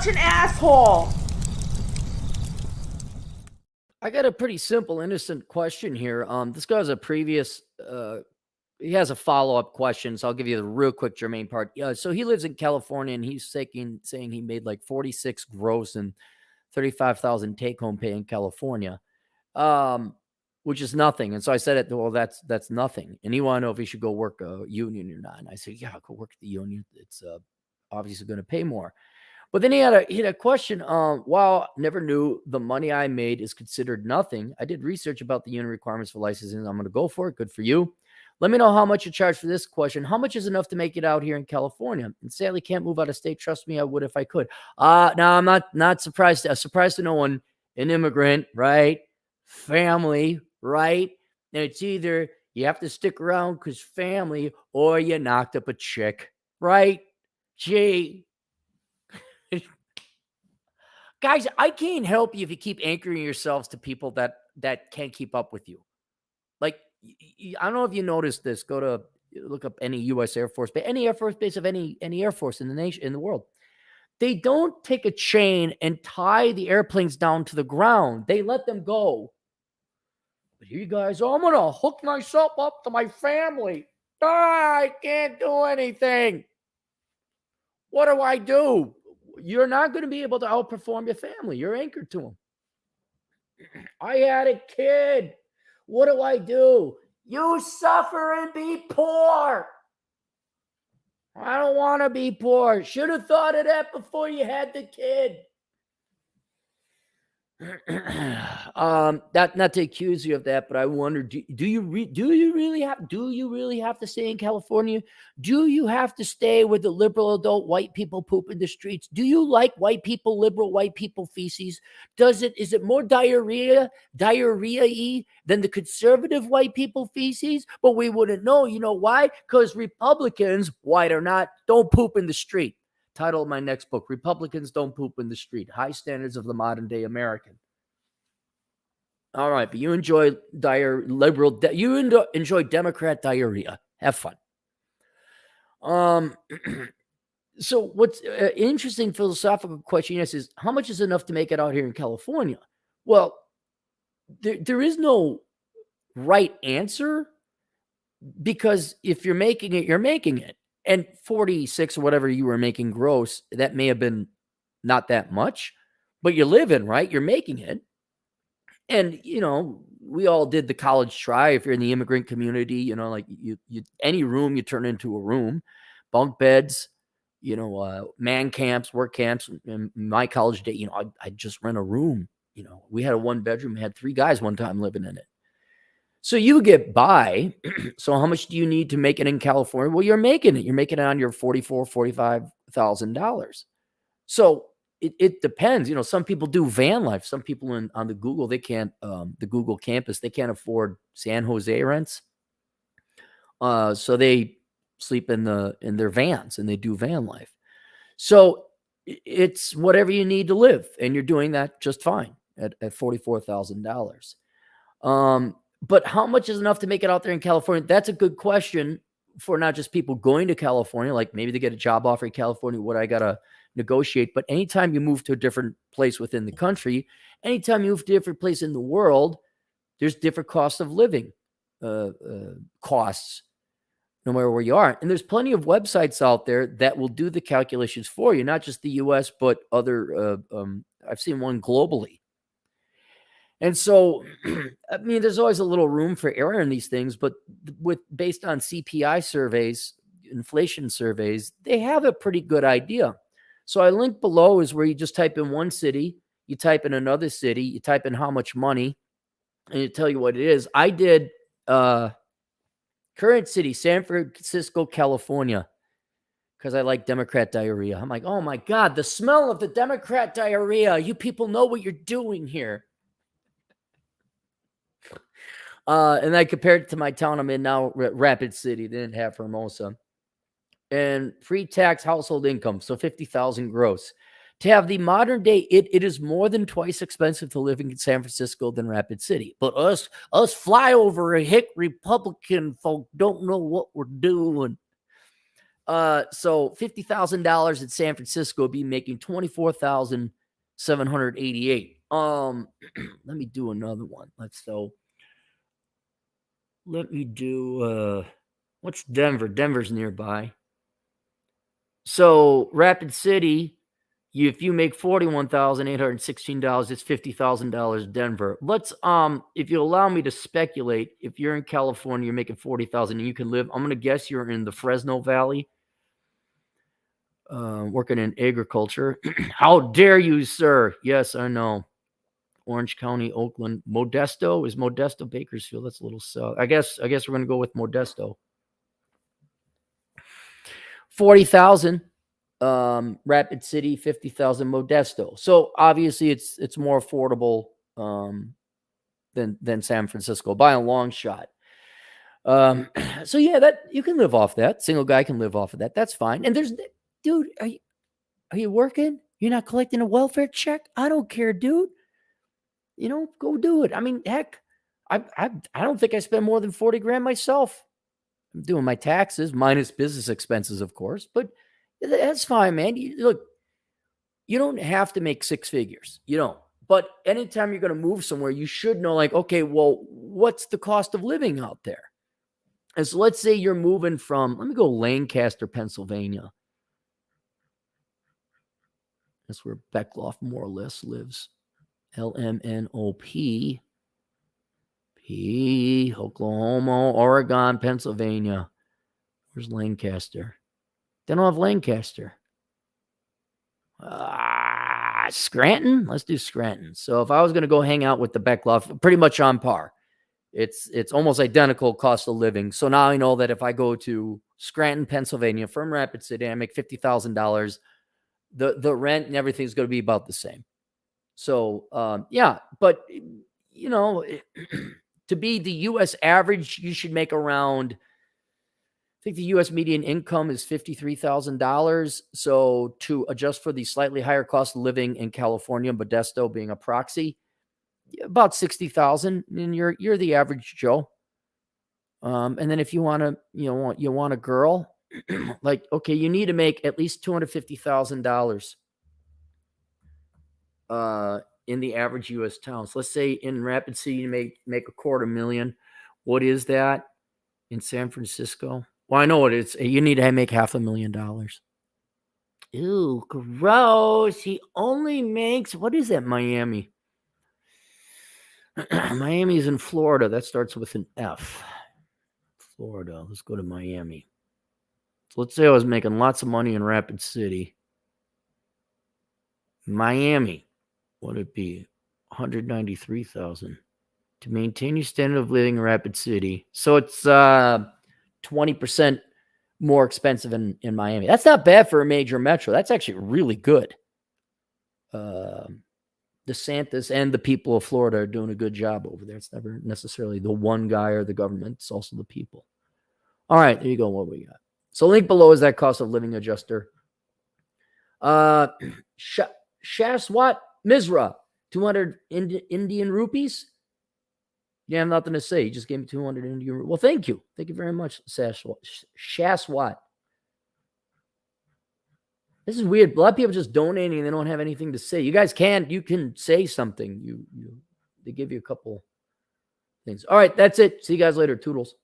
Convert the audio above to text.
such an asshole. I got a pretty simple, innocent question here. This guy has a previous, he has a follow-up question, so I'll give you the real quick germane part. So he lives in California, and he's saying he made like 46 gross and 35,000 take-home pay in California, which is nothing. And so I said, well, that's nothing. And he wanted to know if he should go work a union or not. And I said, yeah, go work at the union. It's obviously going to pay more. But then he had a question. Wow, never knew the money I made is considered nothing. I did research about the union requirements for licensing. I'm going to go for it. Good for you. Let me know how much you charge for this question. How much is enough to make it out here in California? And sadly, can't move out of state. Trust me, I would if I could. Now I'm not surprised. Surprised to no one. An immigrant, right? Family, right? And it's either you have to stick around because family, or you knocked up a chick, right? Gee. Guys, I can't help you if you keep anchoring yourselves to people that can't keep up with you. Like, I don't know if you noticed this. Look up any U.S. Air Force base, any Air Force base of any Air Force in the nation, in the world. They don't take a chain and tie the airplanes down to the ground. They let them go. But you guys, I'm going to hook myself up to my family. I can't do anything. What do I do? You're not going to be able to outperform your family. You're anchored to them. I had a kid. What do I do? You suffer and be poor. I don't want to be poor. Should have thought of that before you had the kid. Not to accuse you of that, but I wonder, do you really have to stay in California? Do you have to stay with the liberal adult white people poop in the streets? Do you like liberal white people feces? Is it more diarrhea-y than the conservative white people feces? But we wouldn't know. You know why? Because Republicans, white or not, don't poop in the street. Title of my next book, Republicans Don't Poop in the Street, High Standards of the Modern Day American. All right, but you enjoy enjoy Democrat diarrhea. Have fun. So what's interesting philosophical question is how much is enough to make it out here in California? Well, there is no right answer, because if you're making it, you're making it. And 46 or whatever you were making gross, that may have been not that much, but you're living, right? You're making it. And, we all did the college try. If you're in the immigrant community, like you any room you turn into a room, bunk beds, man camps, work camps. In my college day, I'd just rent a room. We had a 1-bedroom, had 3 guys one time living in it. So you get by. So how much do you need to make it in California? Well, you're making it. You're making it on your $44,000, $45,000. So it depends. Some people do van life. Some people on the Google, they can't, the Google campus, they can't afford San Jose rents. So they sleep in their vans and they do van life. So it's whatever you need to live, and you're doing that just fine at $44,000. But how much is enough to make it out there in California? That's a good question for not just people going to California, like maybe they get a job offer in California, what I got to negotiate. But anytime you move to a different place within the country, anytime you move to a different place in the world, there's different costs of living, costs, no matter where you are. And there's plenty of websites out there that will do the calculations for you, not just the US, but other, I've seen one globally. And so, I mean, there's always a little room for error in these things, but based on CPI surveys, inflation surveys, they have a pretty good idea. So I link below is where you just type in one city, you type in another city, you type in how much money, and it tell you what it is. I did current city, San Francisco, California, because I like Democrat diarrhea. I'm like, oh my God, the smell of the Democrat diarrhea. You people know what you're doing here. And I compared it to my town I'm in now, Rapid City. They didn't have Hermosa. And pre-tax household income, so $50,000 gross. To have the modern day, it is more than twice expensive to live in San Francisco than Rapid City. But us flyover hick Republican folk don't know what we're doing. So $50,000 in San Francisco would be making $24,788. Let me do another one. Let me do what's Denver? Denver's nearby. So Rapid City, if you make $41,816, it's $50,000 Denver. Let's if you allow me to speculate, if you're in California, you're making $40,000 and you can live, I'm gonna guess you're in the Fresno Valley. Working in agriculture. How dare you, sir? Yes, I know. Orange County, Oakland, Modesto. Is Modesto Bakersfield? That's a little south. I guess we're gonna go with Modesto. 40,000. Rapid City, 50,000 Modesto. So obviously it's more affordable than San Francisco by a long shot. So yeah, that you can live off that. Single guy can live off of that. That's fine. And dude, are you working? You're not collecting a welfare check? I don't care, dude. Go do it. I mean, heck, I don't think I spend more than 40 grand myself. I'm doing my taxes minus business expenses, of course, but that's fine, man. Look, you don't have to make six figures. You don't. But anytime you're going to move somewhere, you should know, like, okay, well, what's the cost of living out there? And so let's say you're moving from, let me go Lancaster, Pennsylvania. That's where Beckloff more or less lives. LMNOP. P, Oklahoma, Oregon, Pennsylvania. Where's Lancaster? They don't have Lancaster. Scranton? Let's do Scranton. So if I was going to go hang out with the Beckloff, pretty much on par. It's almost identical cost of living. So now I know that if I go to Scranton, Pennsylvania from Rapid City, I make $50,000. The rent and everything is going to be about the same. So yeah, but to be the U.S. average, you should make around, I think the U.S. median income is $53,000. So to adjust for the slightly higher cost of living in California, Modesto being a proxy, about 60,000, and you're the average Joe. And then if you want to, you want a girl, like, okay, you need to make at least $250,000 in the average U.S. town. So let's say in Rapid City, you make $250,000. What is that in San Francisco? Well, I know what it is. You need to make $500,000. Ew, gross. He only makes, what is that, Miami? Miami's in Florida. That starts with an F. Florida. Let's go to Miami. So let's say I was making lots of money in Rapid City. Miami. What would it be? $193,000 to maintain your standard of living in Rapid City. So it's 20% more expensive in Miami. That's not bad for a major metro. That's actually really good. DeSantis and the people of Florida are doing a good job over there. It's never necessarily the one guy or the government. It's also the people. All right, there you go. What we got. So link below is that cost of living adjuster. Shaswat Misra, 200 Indian rupees. You have nothing to say. You just gave me 200 Indian rupees. Well, thank you. Thank you very much, Shaswat. This is weird. A lot of people just donating and they don't have anything to say. You guys you can say something. They give you a couple things. All right, that's it. See you guys later. Toodles.